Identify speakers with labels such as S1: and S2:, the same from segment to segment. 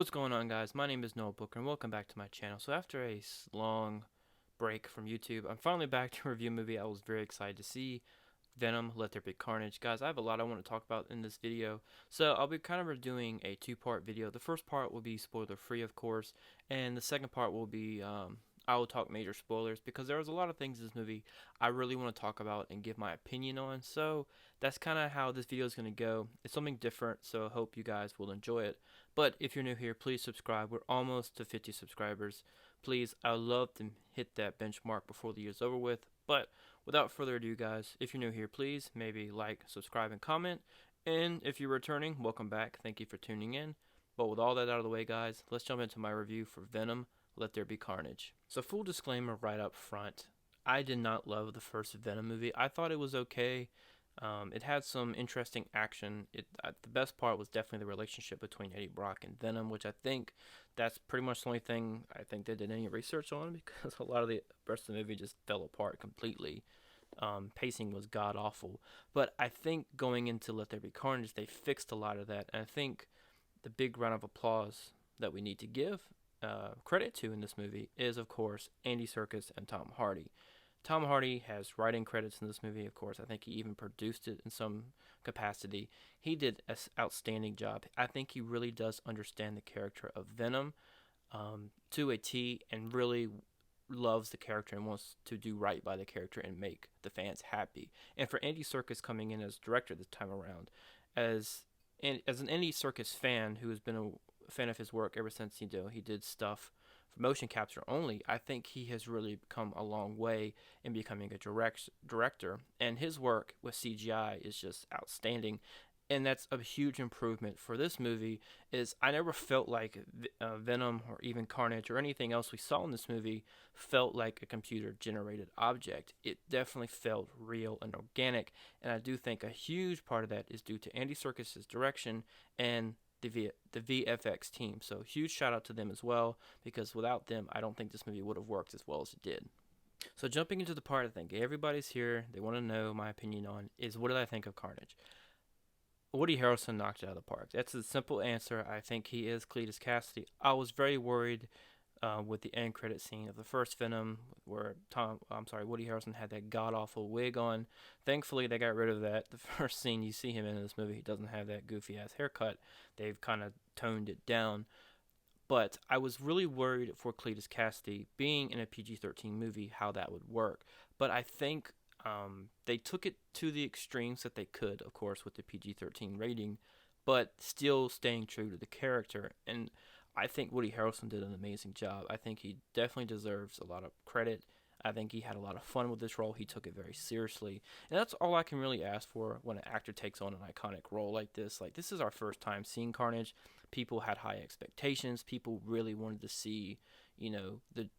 S1: What's going on, guys? My name is Noah Booker and welcome back to my channel. So after a long break from YouTube, I'm finally back to review a movie I was very excited to see, Venom, Let There Be Carnage. Guys, I have a lot I want to talk about in this video, so I'll be kind of doing a two-part video. The first part will be spoiler-free, of course, and the second part will be, I will talk major spoilers because there was a lot of things in this movie I really want to talk about and give my opinion on, so that's kind of how this video is going to go. It's something different, so I hope you guys will enjoy it. But if you're new here, please subscribe. We're almost to 50 subscribers. Please, I would love to hit that benchmark before the year's over with. But without further ado, guys, if you're new here, please maybe like, subscribe, and comment. And if you're returning, welcome back. Thank you for tuning in. But with all that out of the way, guys, let's jump into my review for Venom, Let There Be Carnage. So full disclaimer right up front, I did not love the first Venom movie. I thought it was okay. It had some interesting action. The best part was definitely the relationship between Eddie Brock and Venom, which I think that's pretty much the only thing I think they did any research on because a lot of the rest of the movie just fell apart completely. Pacing was god awful, but I think going into Let There Be Carnage, they fixed a lot of that, and I think the big round of applause that we need to give credit to in this movie is, of course, Andy Serkis and Tom Hardy. Tom Hardy has writing credits in this movie, of course. I think he even produced it in some capacity. He did an outstanding job. I think he really does understand the character of Venom to a T and really loves the character and wants to do right by the character and make the fans happy. And for Andy Serkis coming in as director this time around, as as an Andy Serkis fan who has been a fan of his work ever since he did stuff for motion capture only, I think he has really come a long way in becoming a director, and his work with CGI is just outstanding. And that's a huge improvement for this movie. Is I never felt like Venom or even Carnage or anything else we saw in this movie felt like a computer generated object. It definitely felt real and organic, and I do think a huge part of that is due to Andy Serkis's direction and the VFX team. So huge shout out to them as well, because without them, I don't think this movie would have worked as well as it did. So jumping into the part I think everybody's here, they want to know my opinion on is what did I think of Carnage? Woody Harrelson knocked it out of the park. That's a simple answer. I think he is Cletus Cassidy. I was very worried with the end credit scene of the first Venom, where Woody Harrelson had that god awful wig on. Thankfully, they got rid of that. The first scene you see him in this movie, he doesn't have that goofy ass haircut. They've kind of toned it down. But I was really worried for Cletus Cassidy being in a PG-13 movie how that would work. But I think they took it to the extremes that they could, of course, with the PG-13 rating, but still staying true to the character. And I think Woody Harrelson did an amazing job. I think he definitely deserves a lot of credit. I think he had a lot of fun with this role. He took it very seriously. And that's all I can really ask for when an actor takes on an iconic role like this. Like, this is our first time seeing Carnage. People had high expectations. People really wanted to see, the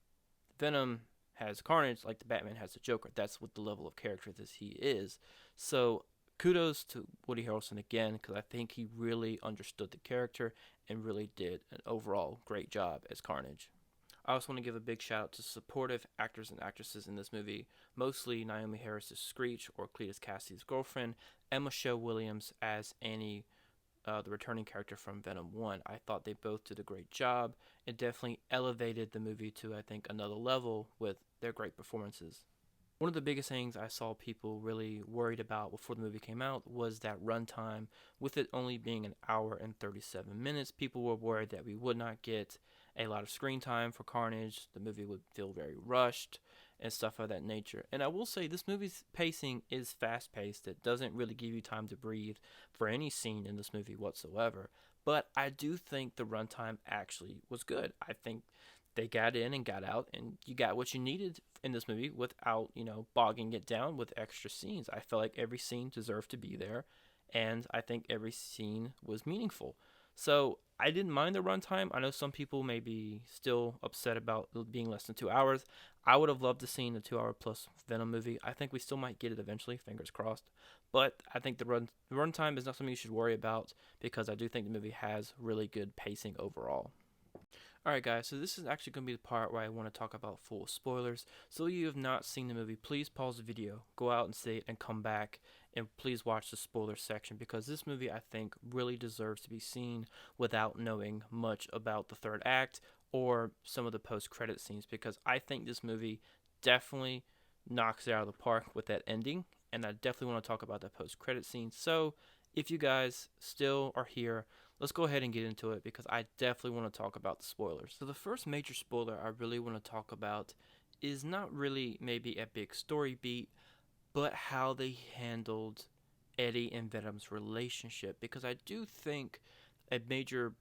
S1: Venom has Carnage like the Batman has the Joker. That's what the level of character that he is. So kudos to Woody Harrelson again, because I think he really understood the character and really did an overall great job as Carnage. I also want to give a big shout out to supportive actors and actresses in this movie, mostly Naomi Harris's Screech, or Cletus Cassidy's girlfriend, and Michelle Williams as Annie, the returning character from Venom 1. I thought they both did a great job. It definitely elevated the movie to, I think, another level with their great performances. One of the biggest things I saw people really worried about before the movie came out was that runtime. With it only being an hour and 37 minutes, people were worried that we would not get a lot of screen time for Carnage. The movie would feel very rushed and stuff of that nature. And I will say this movie's pacing is fast paced. It doesn't really give you time to breathe for any scene in this movie whatsoever. But I do think the runtime actually was good. I think they got in and got out, and you got what you needed in this movie without, bogging it down with extra scenes. I felt like every scene deserved to be there, and I think every scene was meaningful. So I didn't mind the runtime. I know some people may be still upset about it being less than 2 hours. I would have loved to see a 2 hour plus Venom movie. I think we still might get it eventually, fingers crossed. But I think the runtime is not something you should worry about, because I do think the movie has really good pacing overall. Alright guys, so this is actually going to be the part where I want to talk about full spoilers. So if you have not seen the movie, please pause the video, go out and see it, and come back And please watch the spoiler section because this movie, I think, really deserves to be seen without knowing much about the third act or some of the post-credit scenes, because I think this movie definitely knocks it out of the park with that ending, and I definitely want to talk about that post-credit scene. So if you guys still are here, let's go ahead and get into it because I definitely want to talk about the spoilers. So the first major spoiler I really want to talk about is not really maybe a big story beat, but how they handled Eddie and Venom's relationship, because I do think a major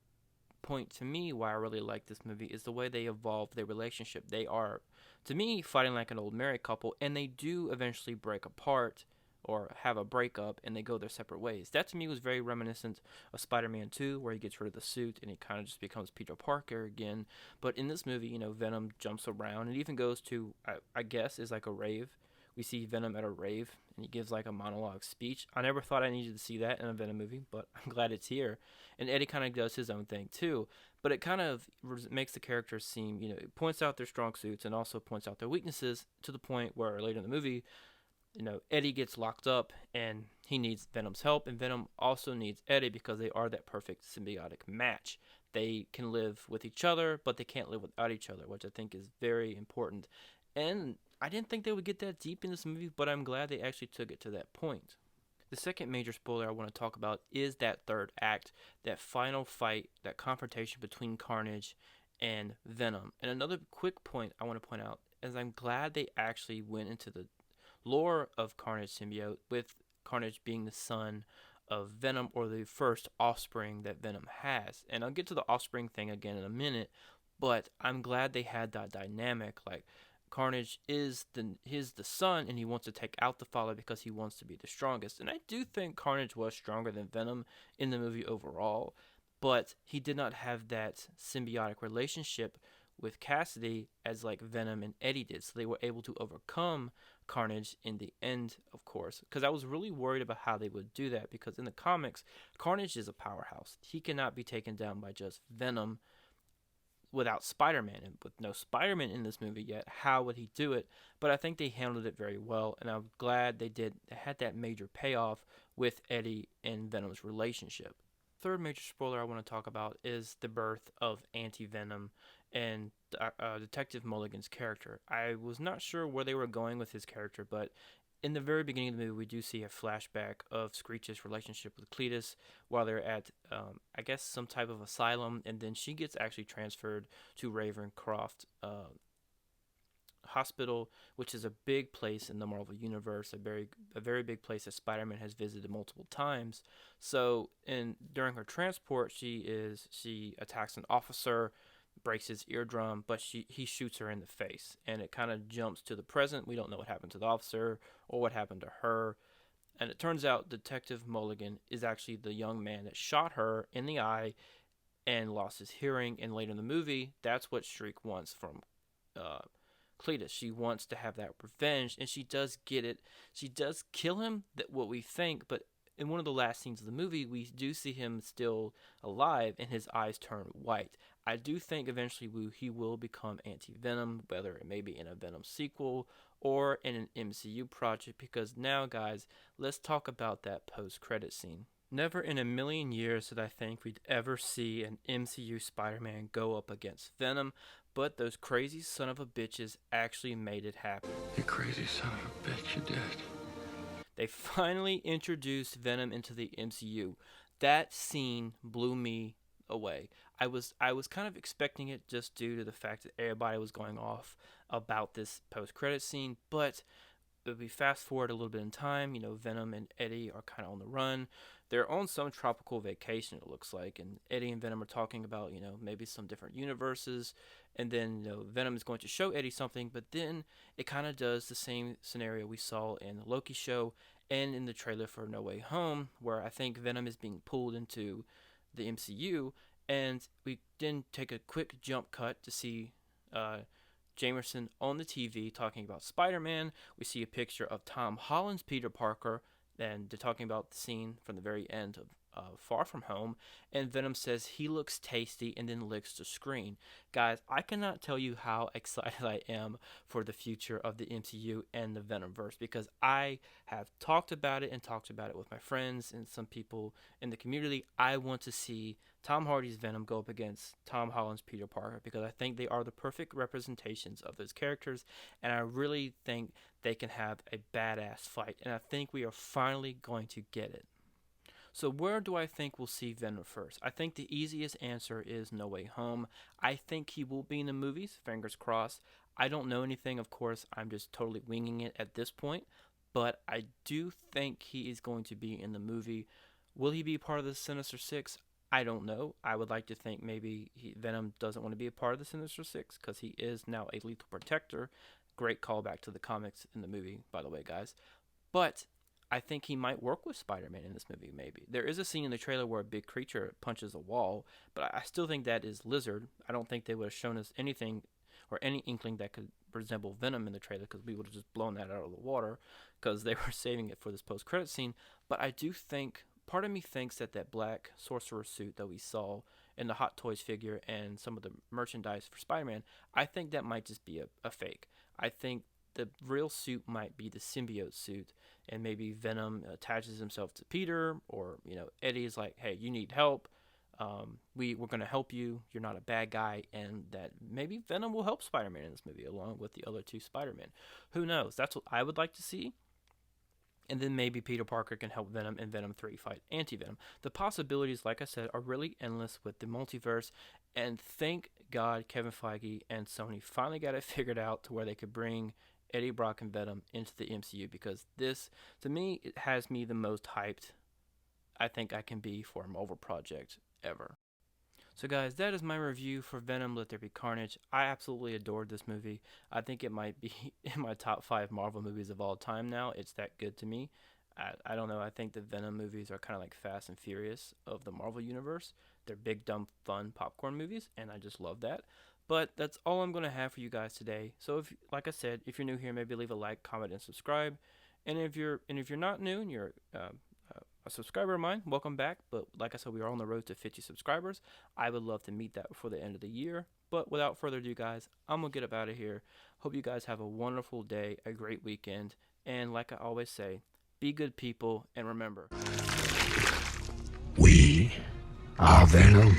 S1: point to me why I really like this movie is the way they evolve their relationship. They are, to me, fighting like an old married couple, and they do eventually break apart or have a breakup and they go their separate ways. That to me was very reminiscent of Spider-Man 2, where he gets rid of the suit and he kind of just becomes Peter Parker again. But in this movie, Venom jumps around and even goes to, I guess, is like a rave. We see Venom at a rave and he gives like a monologue speech. I never thought I needed to see that in a Venom movie, but I'm glad it's here. And Eddie kind of does his own thing too, but it kind of makes the characters seem, it points out their strong suits and also points out their weaknesses to the point where later in the movie, Eddie gets locked up and he needs Venom's help, and Venom also needs Eddie because they are that perfect symbiotic match. They can live with each other, but they can't live without each other, which I think is very important. And I didn't think they would get that deep in this movie, but I'm glad they actually took it to that point. The second major spoiler I want to talk about is that third act, that final fight, that confrontation between Carnage and Venom. And another quick point I want to point out is I'm glad they actually went into the lore of Carnage symbiote, with Carnage being the son of Venom, or the first offspring that Venom has. And I'll get to the offspring thing again in a minute, but I'm glad they had that dynamic. Like, Carnage is the son, and he wants to take out the father because he wants to be the strongest. And I do think Carnage was stronger than Venom in the movie overall, but he did not have that symbiotic relationship with Cassidy as like Venom and Eddie did. So they were able to overcome Carnage in the end, of course, because I was really worried about how they would do that, because in the comics, Carnage is a powerhouse. He cannot be taken down by just Venom without Spider-Man, and with no Spider-Man in this movie yet, how would he do it? But I think they handled it very well, and I'm glad they had that major payoff with Eddie and Venom's relationship. Third major spoiler I want to talk about is the birth of Anti-Venom and Detective Mulligan's character. I was not sure where they were going with his character, but in the very beginning of the movie, we do see a flashback of Screech's relationship with Cletus while they're at, I guess, some type of asylum, and then she gets actually transferred to Ravencroft Hospital, which is a big place in the Marvel Universe, a very big place that Spider-Man has visited multiple times. So, during her transport, she attacks an officer, breaks his eardrum, but he shoots her in the face, and it kind of jumps to the present. We don't know what happened to the officer or what happened to her, and it turns out Detective Mulligan is actually the young man that shot her in the eye and lost his hearing. And later in the movie, that's what Shriek wants from Cletus. She wants to have that revenge, and she does get it. She does kill him, what we think, but in one of the last scenes of the movie, we do see him still alive, and his eyes turn white. I do think eventually he will become Anti-Venom, whether it may be in a Venom sequel or in an MCU project, because now, guys, let's talk about that post-credit scene. Never in a million years did I think we'd ever see an MCU Spider-Man go up against Venom, but those crazy son of a bitches actually made it happen.
S2: You crazy son of a bitch, you did.
S1: They finally introduced Venom into the MCU. That scene blew me away. I was kind of expecting it just due to the fact that everybody was going off about this post-credit scene, but if we fast forward a little bit in time, Venom and Eddie are kind of on the run. They're on some tropical vacation, it looks like, and Eddie and Venom are talking about, maybe some different universes, and then, Venom is going to show Eddie something, but then it kind of does the same scenario we saw in the Loki show and in the trailer for No Way Home, where I think Venom is being pulled into the MCU, and we then take a quick jump cut to see Jamerson on the TV talking about Spider-Man. We see a picture of Tom Holland's Peter Parker, and they're talking about the scene from the very end of Far From Home, and Venom says he looks tasty and then licks the screen. Guys, I cannot tell you how excited I am for the future of the MCU and the Venomverse, because I have talked about it with my friends and some people in the community. I want to see Tom Hardy's Venom go up against Tom Holland's Peter Parker, because I think they are the perfect representations of those characters, and I really think they can have a badass fight, and I think we are finally going to get it. So where do I think we'll see Venom first? I think the easiest answer is No Way Home. I think he will be in the movies, fingers crossed. I don't know anything, of course. I'm just totally winging it at this point. But I do think he is going to be in the movie. Will he be part of the Sinister Six? I don't know. I would like to think maybe Venom doesn't want to be a part of the Sinister Six because he is now a lethal protector. Great callback to the comics in the movie, by the way, guys. But I think he might work with Spider-Man in this movie, maybe. There is a scene in the trailer where a big creature punches a wall, but I still think that is Lizard. I don't think they would have shown us anything or any inkling that could resemble Venom in the trailer, because we would have just blown that out of the water because they were saving it for this post-credit scene. But I do think, part of me thinks that black sorcerer suit that we saw in the Hot Toys figure and some of the merchandise for Spider-Man, I think that might just be a fake. I think the real suit might be the symbiote suit, and maybe Venom attaches himself to Peter, or Eddie is like, hey, you need help, we're going to help you, you're not a bad guy, and that maybe Venom will help Spider-Man in this movie along with the other two Spider-Men. Who knows? That's what I would like to see. And then maybe Peter Parker can help Venom in Venom 3 fight Anti-Venom. The possibilities, like I said, are really endless with the multiverse. And thank God Kevin Feige and Sony finally got it figured out to where they could bring Eddie Brock and Venom into the MCU, because this, to me, it has me the most hyped I think I can be for a Marvel project ever. So guys, that is my review for Venom Let There Be Carnage. I absolutely adored this movie. I think it might be in my top 5 Marvel movies of all time now. It's that good to me. I don't know. I think the Venom movies are kind of like Fast and Furious of the Marvel universe. They're big, dumb, fun popcorn movies, and I just love that. But that's all I'm going to have for you guys today. So if, like I said, if you're new here, maybe leave a like, comment, and subscribe. And if you're not new and you're a subscriber of mine, welcome back. But like I said, we are on the road to 50 subscribers. I would love to meet that before the end of the year. But without further ado, guys, I'm going to get up out of here. Hope you guys have a wonderful day, a great weekend. And like I always say, be good people, and remember,
S2: We are Venom.